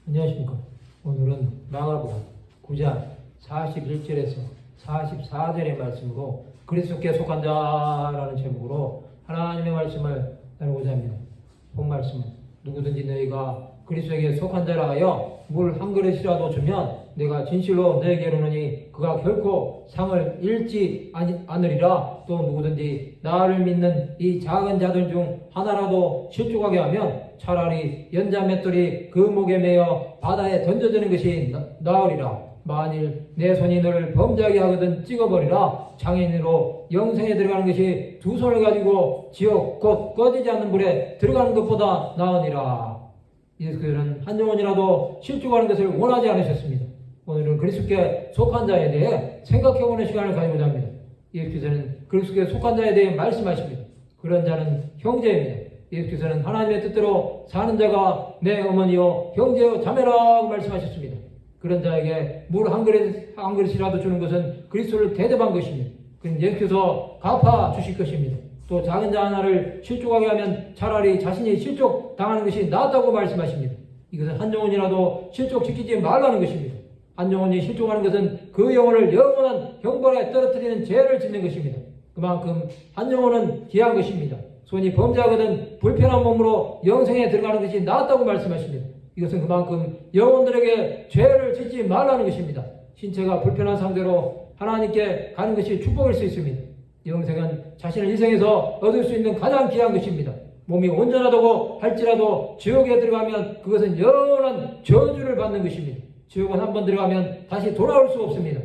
안녕하십니까. 오늘은 마가복음 9장 41절에서 44절의 말씀으로 그리스도께 속한 자라는 제목으로 하나님의 말씀을 나누고자 합니다. 본 말씀은 누구든지 너희가 그리스도에게 속한 자라 하여 물 한 그릇이라도 주면 내가 진실로 너에게 이르노니 그가 결코 상을 잃지 않으리라. 또 누구든지 나를 믿는 이 작은 자들 중 하나라도 실족하게 하면 차라리 연자 맷돌이 그 목에 매어 바다에 던져지는 것이 나으리라. 만일 내 손이 너를 범죄하게 하거든 찍어버리라. 장애인으로 영생에 들어가는 것이 두 손을 가지고 지옥 곧 꺼지지 않는 불에 들어가는 것보다 나으니라. 예수께서는 한 영혼이라도 실족하는 것을 원하지 않으셨습니다. 오늘은 그리스도께 속한 자에 대해 생각해보는 시간을 가지고자 합니다. 예수께서는 그리스도께 속한 자에 대해 말씀하십니다. 그런 자는 형제입니다. 예수께서는 하나님의 뜻대로 사는 자가 내 어머니요 형제요 자매라고 말씀하셨습니다. 그런 자에게 물 한 그릇이라도 주는 것은 그리스도를 대접한 것입니다. 그는 예수께서 갚아 주실 것입니다. 또 작은 자 하나를 실족하게 하면 차라리 자신이 실족 당하는 것이 낫다고 말씀하십니다. 이것은 한 영혼이라도 실족시키지 말라는 것입니다. 한 영혼이 실족하는 것은 그 영혼을 영원한 형벌에 떨어뜨리는 죄를 짓는 것입니다. 그만큼 한 영혼은 귀한 것입니다. 손이 범죄하거든 불편한 몸으로 영생에 들어가는 것이 낫다고 말씀하십니다. 이것은 그만큼 영혼들에게 죄를 짓지 말라는 것입니다. 신체가 불편한 상태로 하나님께 가는 것이 축복일 수 있습니다. 영생은 자신을 희생해서 얻을 수 있는 가장 귀한 것입니다. 몸이 온전하다고 할지라도 지옥에 들어가면 그것은 영원한 저주를 받는 것입니다. 지옥은 한번 들어가면 다시 돌아올 수 없습니다.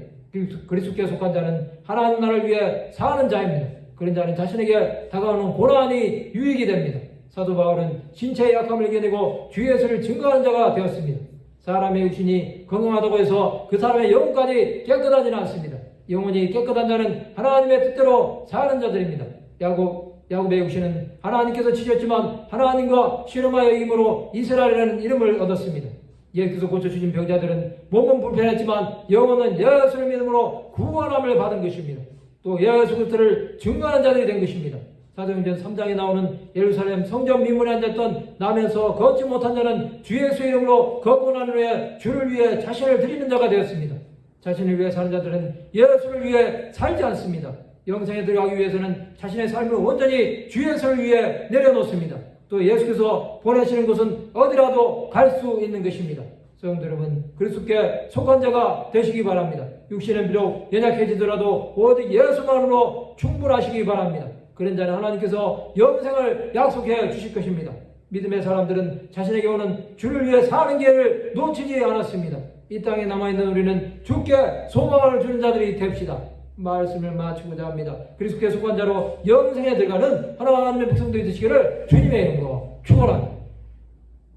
그리스도께 속한 자는 하나님 나라를 위해 사는 자입니다. 그런 자는 자신에게 다가오는 고난이 유익이 됩니다. 사도 바울은 신체의 약함을 이겨내고 주 예수를 증거하는 자가 되었습니다. 사람의 육신이 건강하다고 해서 그 사람의 영혼까지 깨끗하지는 않습니다. 영혼이 깨끗한 자는 하나님의 뜻대로 사는 자들입니다. 야곱의 육신은 하나님께서 치셨지만 하나님과 씨름하여 이김으로 이스라엘이라는 이름을 얻었습니다. 예수께서 고쳐주신 병자들은 몸은 불편했지만 영혼은 예수를 믿음으로 구원함을 받은 것입니다. 또 예수 그리스도를 증거하는 자들이 된 것입니다. 사도행전 3장에 나오는 예루살렘 성전 미문에 앉았던 나면서 걷지 못한 자는 주 예수의 이름으로 걷고 난 후에 주를 위해 자신을 드리는 자가 되었습니다. 자신을 위해 사는 자들은 예수를 위해 살지 않습니다. 영생에 들어가기 위해서는 자신의 삶을 온전히 주 예수를 위해 내려놓습니다. 또 예수께서 보내시는 곳은 어디라도 갈 수 있는 것입니다. 성도 여러분, 그리스도께 속한 자가 되시기 바랍니다. 육신은 비록 연약해지더라도 오직 예수만으로 충분하시기 바랍니다. 그런 자는 하나님께서 영생을 약속해 주실 것입니다. 믿음의 사람들은 자신에게 오는 주를 위해 사는 길을 놓치지 않았습니다. 이 땅에 남아있는 우리는 주께 소망을 주는 자들이 됩시다. 말씀을 마치고자 합니다. 그리스도께 속한 자로 영생에 들어가는 하나님의 백성들이 되시기를 주님의 이름으로 축원합니다.